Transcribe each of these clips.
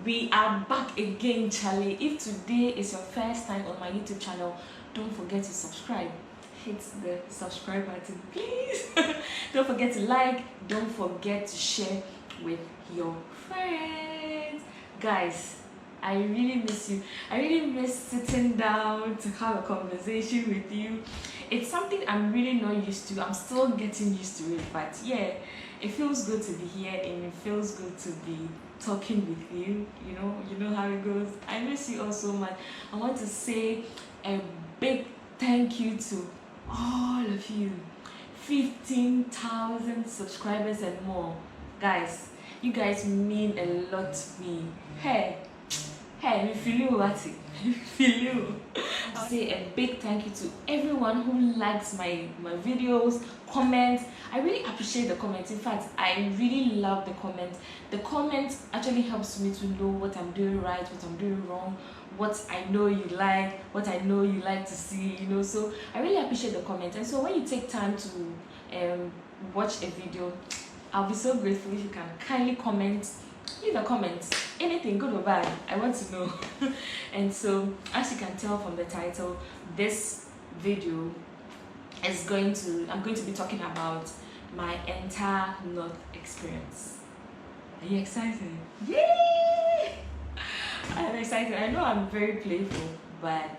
We are back again, Chaley. If today is your first time on my YouTube channel, don't forget to subscribe. Hit the subscribe button, please. Don't forget to like. Don't forget to share with your friends. Guys, I really miss you. I really miss sitting down to have a conversation with you. It's something I'm really not used to. I'm still getting used to it, but yeah, it feels good to be here and it feels good to be talking with you. You know how it goes. I miss you all so much. I want to say a big thank you to all of you. 15,000 subscribers and more. Guys, you guys mean a lot to me. Hey, we feel you, Wati. Feel you. I'll say a big thank you to everyone who likes my videos, comments. I really appreciate the comments. In fact, I really love the comments. The comments actually helps me to know what I'm doing right, what I'm doing wrong, what I know you like, what I know you like to see, so I really appreciate the comments. And so when you take time to watch a video, I'll be so grateful if you can kindly comment. Leave a comment, anything good or bad, I want to know. And so as you can tell from the title, this video is I'm going to be talking about my entire North experience. Are you excited? Yay! I'm excited. I know I'm very playful, but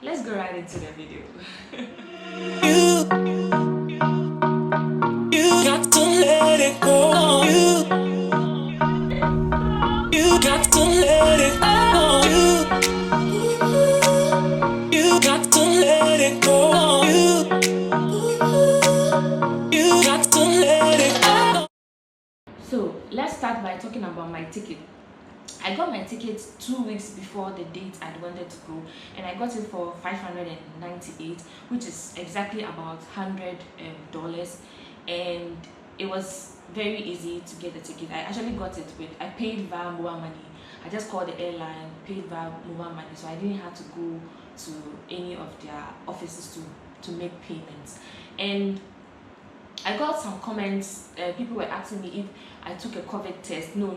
let's go right into the video. You got to let it go. You got to let it go. You got to let it go. You got to let it go. So let's start by talking about my ticket. I got my ticket 2 weeks before the date I wanted to go, and I got it for $598, which is exactly about $100, and it was very easy to get the ticket. I actually got it I paid via mobile money. I just called the airline, paid via mobile money, so I didn't have to go to any of their offices to make payments. And I got some comments. People were asking me if I took a COVID test. No,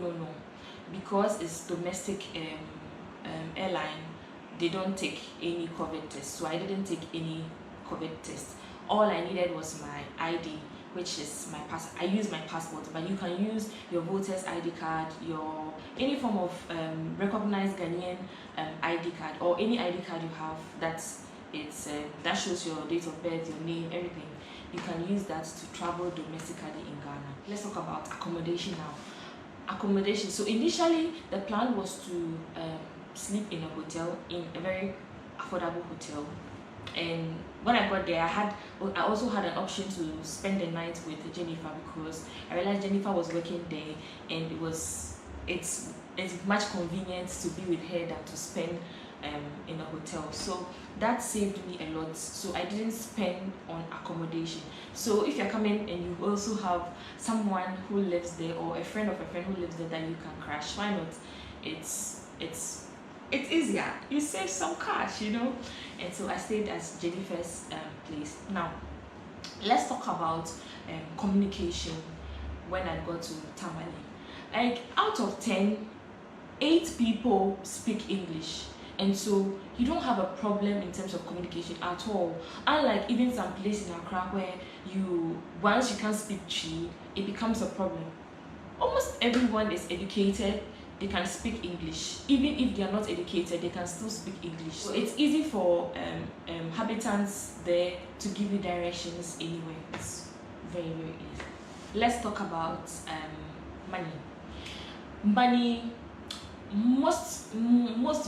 because it's domestic airline, they don't take any COVID test, so I didn't take any COVID test. All I needed was my ID, which is my I use my passport, but you can use your voter's ID card, your any form of recognized Ghanaian ID card, or any ID card you have that shows your date of birth, your name, everything. You can use that to travel domestically in Ghana. Let's talk about accommodation now. Accommodation. So initially the plan was to sleep in a hotel, in a very affordable hotel. And when I got there, I also had an option to spend the night with Jennifer, because I realized Jennifer was working there, and it's much convenient to be with her than to spend in a hotel. So that saved me a lot. So I didn't spend on accommodation. So if you're coming and you also have someone who lives there, or a friend of a friend who lives there that you can crash, why not? It's easier. You save some cash, And so I stayed at Jennifer's place. Now, let's talk about communication when I got to Tamale. Like, out of 10, 8 people speak English. And so you don't have a problem in terms of communication at all. Unlike even some places in Accra where once you can't speak Chi, it becomes a problem. Almost everyone is educated. They can speak English. Even if they are not educated, they can still speak English. So it's easy for habitants there to give you directions anywhere. It's very, very easy. Let's talk about money. Money. Most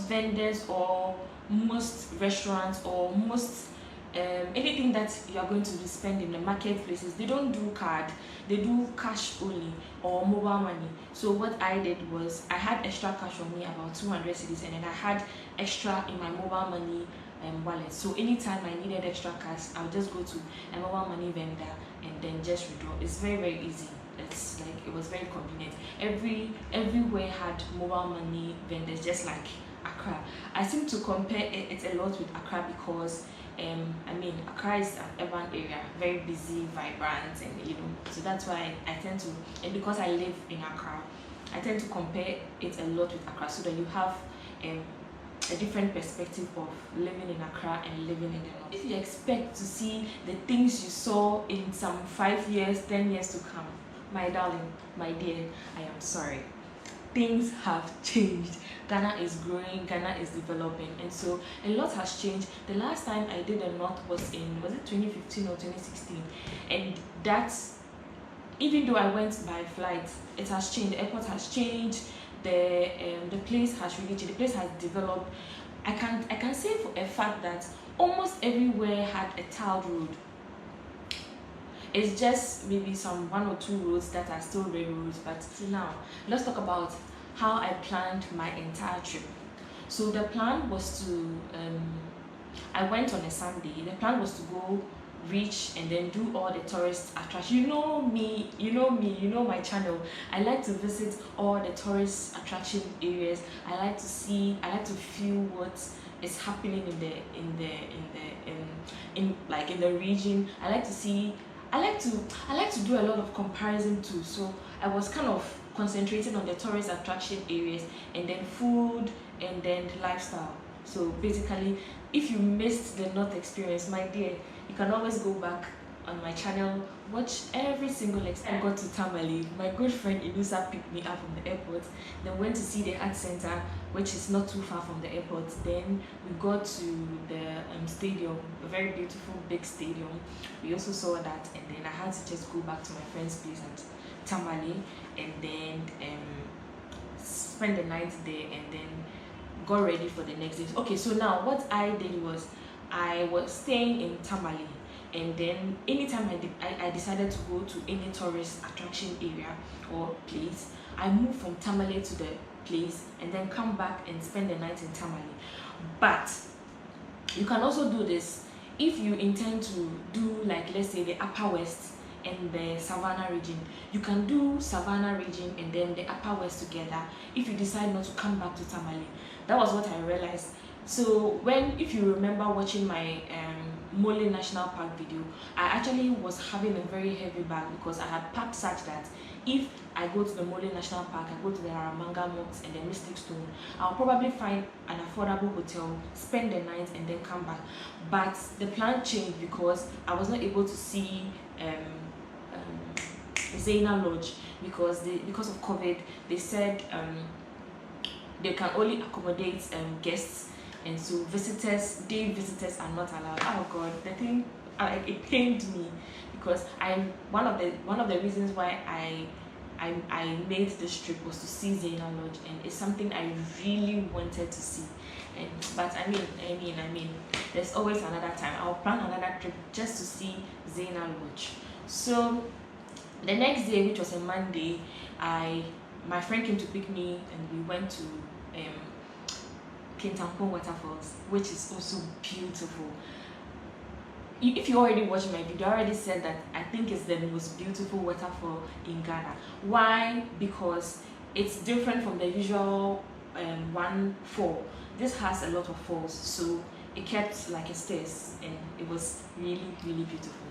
vendors, or most restaurants, or most anything that you are going to be spending in the marketplaces, they don't do card, they do cash only, or mobile money. So what I did was I had extra cash on me, about 200 cedis, and then I had extra in my mobile money wallet. So anytime I needed extra cash, I'll just go to a mobile money vendor and then just withdraw. It's very, very easy. It was very convenient. Everywhere had mobile money vendors, just like Accra. I seem to compare it a lot with Accra because Accra is an urban area, very busy, vibrant, and so that's why I tend to, and because I live in Accra, I tend to compare it a lot with Accra, so that you have a different perspective of living in Accra and living in the north. If you expect to see the things you saw in some 5 years, 10 years to come, my darling, my dear, I am sorry. Things have changed. Ghana is growing, Ghana is developing, and so a lot has changed. The last time I did the north was it 2015 or 2016, and that's, even though I went by flight, it has changed. The airport has changed. The place has really changed. The place has developed. I can say for a fact that almost everywhere had a tiled road. It's just maybe some 1 or 2 roads that are still railroads. But now let's talk about how I planned my entire trip. So the plan was to I went on a Sunday. The plan was to go, reach, and then do all the tourist attractions. You know me, you know my channel. I like to visit all the tourist attraction areas. I like to feel what is happening in the region. I like to do a lot of comparison too. So I was kind of concentrating on the tourist attraction areas, and then food, and then lifestyle. So basically, if you missed the north experience, my dear, you can always go back on my channel, watch every single experience. I got to Tamale. My good friend Inusa picked me up from the airport, then went to see the art center, which is not too far from the airport. Then we got to the stadium, a very beautiful big stadium. We also saw that, and then I had to just go back to my friend's place at Tamale, and then spend the night there, and then got ready for the next day. Okay, so now what I did was, I was staying in Tamale, and then anytime I decided to go to any tourist attraction area or place, I moved from Tamale to the place and then come back and spend the night in Tamale. But you can also do this if you intend to do, like, let's say the Upper West and the Savannah region. You can do Savannah region and then the Upper West together if you decide not to come back to Tamale. That was what I realized. So if you remember watching my Mole National Park video, I actually was having a very heavy bag because I had packed such that if I go to the Mole National Park, I go to the Aramanga Mosque and the Mystic Stone, I'll probably find an affordable hotel, spend the night, and then come back. But the plan changed because I was not able to see Zaina Lodge because of COVID. They said they can only accommodate guests, and so day visitors are not allowed. Oh God, the thing, it pained me because one of the reasons why I made this trip was to see Zaina Lodge, and it's something I really wanted to see. But I mean, there's always another time. I'll plan another trip just to see Zaina Lodge. So the next day, which was a Monday, my friend came to pick me, and we went to Kintampo Waterfalls, which is also beautiful. If you already watched my video, I already said that I think it's the most beautiful waterfall in Ghana. Why? Because it's different from the usual one fall. This has a lot of falls, so it kept like a stairs, and it was really, really beautiful.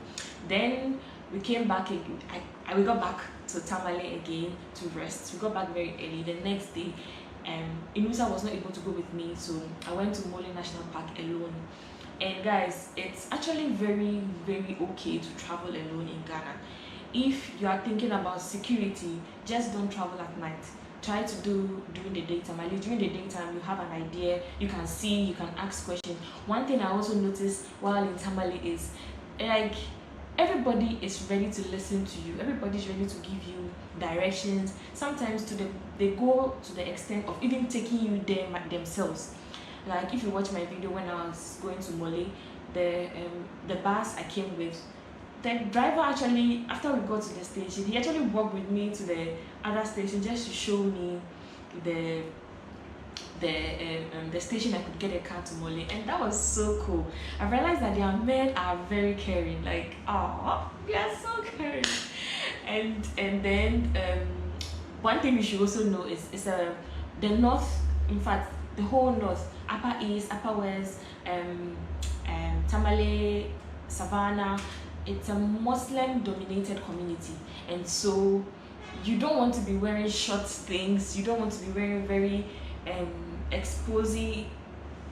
Then we came back again. We got back to Tamale again to rest. We got back very early. The next day, Inusa was not able to go with me, so I went to Mole National Park alone. And guys, it's actually very, very okay to travel alone in Ghana. If you are thinking about security, just don't travel at night. Try to do during the daytime. At least during the daytime, you have an idea, you can see, you can ask questions. One thing I also noticed while in Tamale is, like, everybody is ready to listen to you. Everybody's ready to give you directions. Sometimes they go to the extent of even taking you there themselves. Like, if you watch my video when I was going to Mole, the bus I came with, the driver actually, after we got to the station, he actually walked with me to the other station just to show me the station I could get a car to Mole, and that was so cool. I realized that their men are very caring. Like, oh, they are so caring. And then one thing you should also know is the north. In fact, the whole north, Upper East, Upper West, Tamale, Savannah, it's a Muslim-dominated community, and so you don't want to be wearing short things, you don't want to be wearing very exposing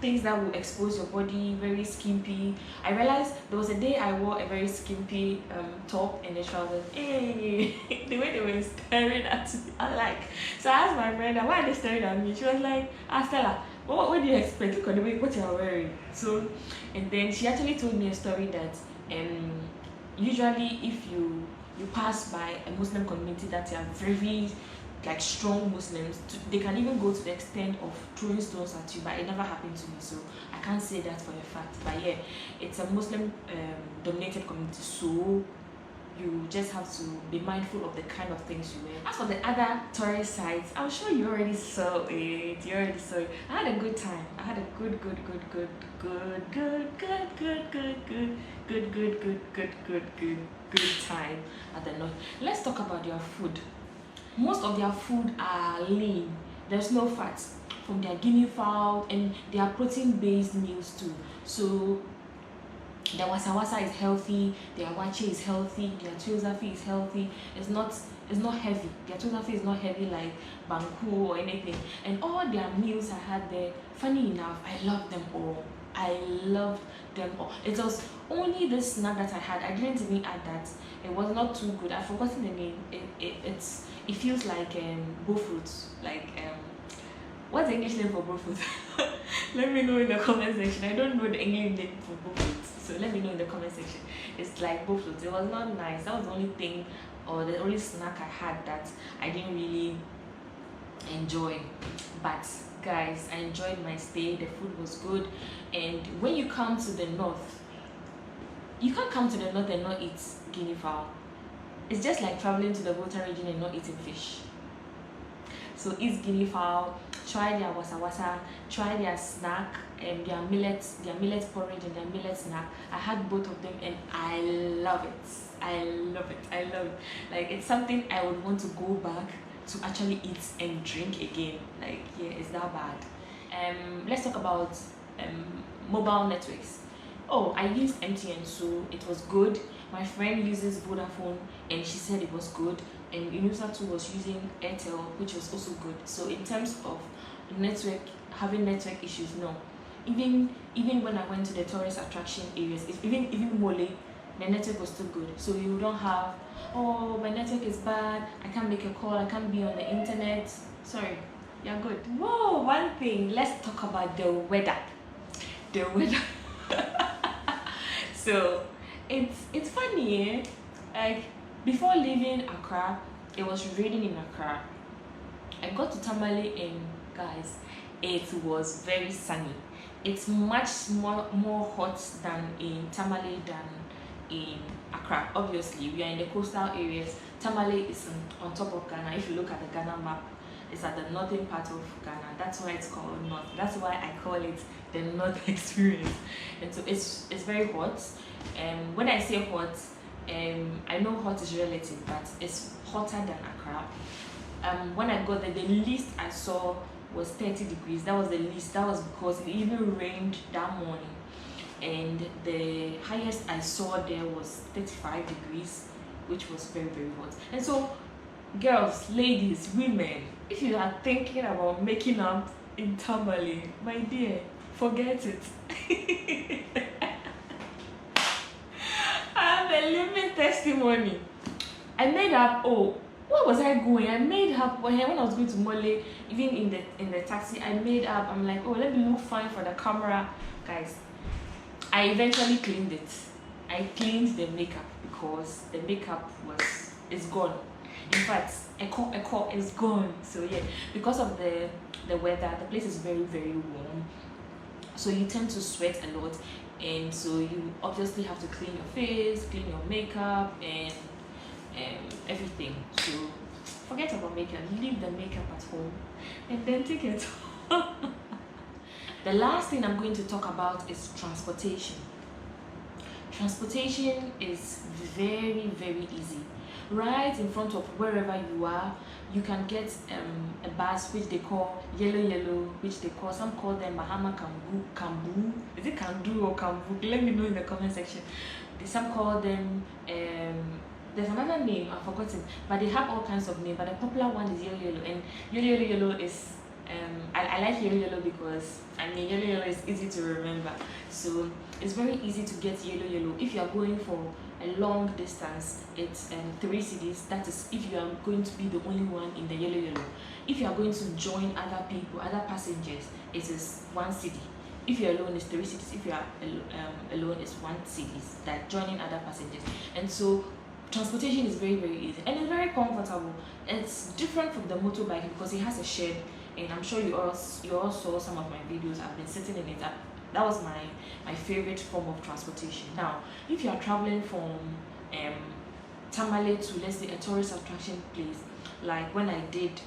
things that will expose your body, very skimpy. I realized there was a day I wore a very skimpy top and the trousers. Hey, the way they were staring at me, I like. So I asked my friend, why are they staring at me? She was like, Stella, what do you expect? Look at the way what you are wearing. So, and then she actually told me a story that usually if you pass by a Muslim community that are very like strong Muslims, they can even go to the extent of throwing stones at you, but it never happened to me, so I can't say that for a fact. But yeah, it's a Muslim dominated community, so you just have to be mindful of the kind of things you wear. As for the other tourist sites, I'm sure you already saw it. I had a good time. I had a good time at the north. Let's talk about your food. Most of their food are lean. There's no fat from their guinea fowl, and they are protein-based meals too. So their wasa is healthy, their wache is healthy, their chozafi is healthy. It's not heavy. Their chozafi is not heavy like banku or anything. And all their meals I had there, funny enough, I loved them all. It was only this snack that I had. I didn't even add that. It was not too good. I've forgotten the name. It feels like bowfruits. Like what's the English name for bowfruits? Let me know in the comment section. I don't know the English name for bowfruits, so let me know in the comment section. It's like bowfruits. It was not nice. That was the only thing, or the only snack I had that I didn't really enjoy. But guys, I enjoyed my stay. The food was good. And when you come to the north, you can't come to the north and not eat guinea fowl. It's just like traveling to the Volta region and not eating fish. So eat guinea fowl, try their wasa, try their snack and their millet porridge and their millet snack. I had both of them and I love it. Like, it's something I would want to go back to actually eat and drink again. Like, yeah, it's that bad. Let's talk about mobile networks. Oh, I used MTN, so it was good. My friend uses Vodafone and she said it was good. And Inusa too was using Airtel, which was also good. So in terms of having network issues, no. Even when I went to the tourist attraction areas, even Mole, the network was still good. So you don't have, oh, my network is bad, I can't make a call, I can't be on the internet. Sorry, you're good. Whoa, one thing, let's talk about the weather. The weather. So it's funny, eh? Like, before leaving Accra, it was raining in Accra. I got to Tamale and guys, it was very sunny. It's much more hot than in Tamale than in Accra. Obviously, we are in the coastal areas. Tamale is on top of Ghana. If you look at the Ghana map, it's at the northern part of Ghana. That's why it's called North. That's why I call it the North Experience. And so it's very hot. And when I say hot, I know hot is relative, but it's hotter than Accra. When I got there, the least I saw was 30 degrees. That was the least. That was because it even rained that morning. And the highest I saw there was 35 degrees, which was very, very hot. And so, girls, ladies, women, if you are thinking about making up in Tamale, my dear, forget it. I have a living testimony. I made up, where was I going? I made up when I was going to Mole, even in the taxi, I made up. I'm like, let me look fine for the camera. Guys, I eventually cleaned it. I cleaned the makeup because the makeup is gone. In fact, echo is gone. So yeah, because of the weather, the place is very, very warm. So you tend to sweat a lot. And so you obviously have to clean your face, clean your makeup, and everything. So forget about makeup, leave the makeup at home and then take it. The last thing I'm going to talk about is transportation. Transportation is very, very easy. Right in front of wherever you are, you can get a bus which they call yellow, which they call, some call them Bahama Kambu. Is it Kandu or Kambu? Let me know in the comment section. Some call them there's another name, I've forgotten, but they have all kinds of names, but the popular one is yellow yellow, and yellow is I like yellow because I mean yellow is easy to remember, so it's very easy to get yellow if you are going for a long distance. It's 3 cities. That is if you are going to be the only one in the yellow. If you are going to join other people, other passengers, it is 1 city. If you're alone, it's 3 cities. If you are alone, it's 1 city, that joining other passengers. And so transportation is very easy, and it's very comfortable. It's different from the motorbike because it has a shed, and I'm sure you all saw some of my videos. I've been sitting in it. That was my favorite form of transportation. Now, if you are traveling from Tamale to, let's say, a tourist attraction place, like when I did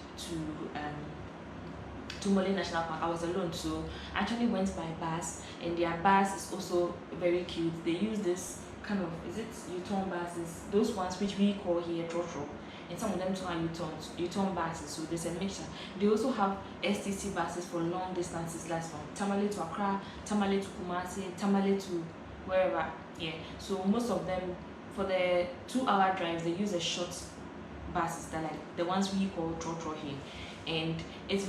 to Mole National Park, I was alone, so I actually went by bus, and their bus is also very cute. They use this kind of, is it U-turn buses, those ones which we call here trotro, and some of them too are U-turn buses, so there's a mixture. They also have STC buses for long distances, like from Tamale to Accra, Tamale to Kumasi, Tamale to wherever. Yeah, so most of them, for the 2-hour drives, they use a short buses, that like the ones we call trotro here, and it's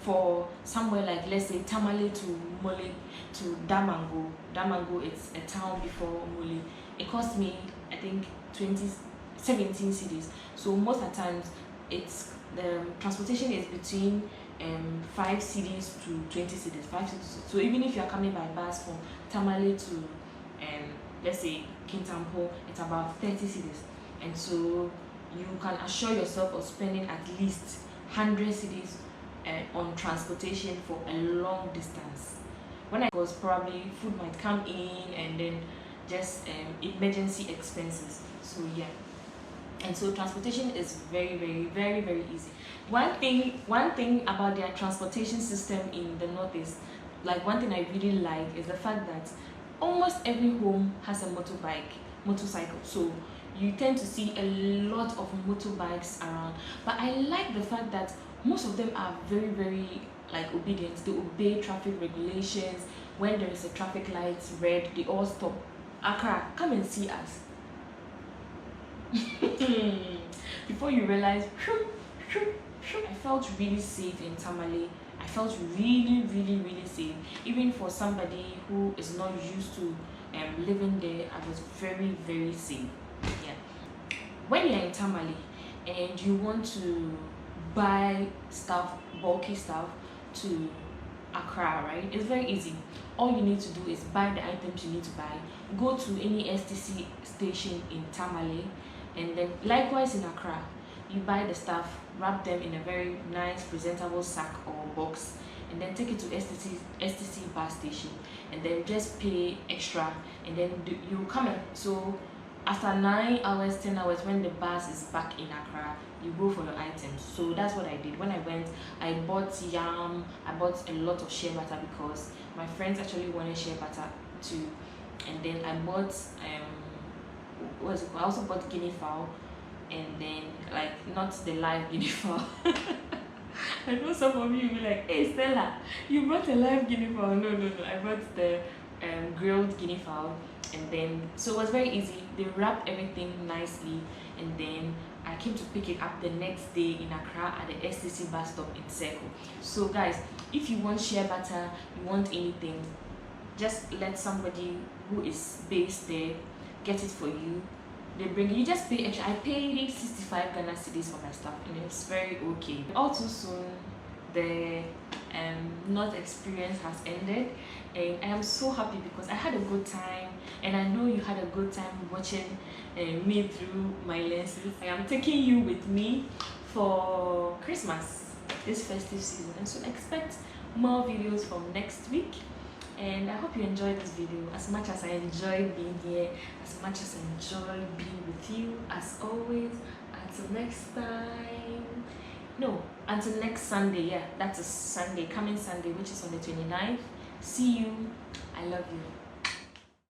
for somewhere like, let's say, Tamale to Mole to Damango. Damango, it's a town before Mole. It cost me, I think, 17 cities. So most of the times, it's the transportation is between 5 cities to 20 cities. 5 cities. So even if you are coming by bus from Tamale to let's say Kintampo, it's about 30 cities. And so you can assure yourself of spending at least 100 cities on transportation for a long distance. When I was, probably food might come in, and then just emergency expenses. So yeah, and so transportation is very easy. One thing about their transportation system in the Northeast, like one thing I really like, is the fact that almost every home has a motorcycle. So you tend to see a lot of motorbikes around, but I like the fact that most of them are very like obedient. They obey traffic regulations. When there is a traffic light red, they all stop. Accra, come and see us. Before you realize, I felt really safe in Tamale. I felt really safe. Even for somebody who is not used to living there, I was very safe. Yeah. When you're in Tamale and you want to buy stuff, bulky stuff, to Accra, right? It's very easy. All you need to do is buy the items you need to buy, go to any STC station in Tamale, and then likewise in Accra, you buy the stuff, wrap them in a very nice presentable sack or box, and then take it to STC bus station, and then just pay extra, and then you come in. So after 9 hours, 10 hours, when the bus is back in Accra, you go for your items. So that's what I did. When I went, I bought yam, I bought a lot of shea butter because my friends actually wanted shea butter too. And then I bought what's it called? I also bought guinea fowl, and then, like, not the live guinea fowl. I know some of you will be like, hey Stella, you brought a live guinea fowl. No, I bought the grilled guinea fowl. And then, so it was very easy. They wrapped everything nicely, and then I came to pick it up the next day in Accra at the STC bus stop in Circle. So guys, if you want shea butter, you want anything, just let somebody who is based there get it for you. They bring it, you just pay extra. I paid 65 Ghana cedis for my stuff, and it's very okay. All too soon, the North experience has ended, and I am so happy because I had a good time, and I know you had a good time watching me through my lenses. I am taking you with me for Christmas, this festive season, and so expect more videos from next week. And I hope you enjoyed this video as much as I enjoy being here, as much as I enjoy being with you. As always, until next time. No, until next Sunday. Yeah, that's a Sunday, coming Sunday, which is on the 29th. See you. I love you.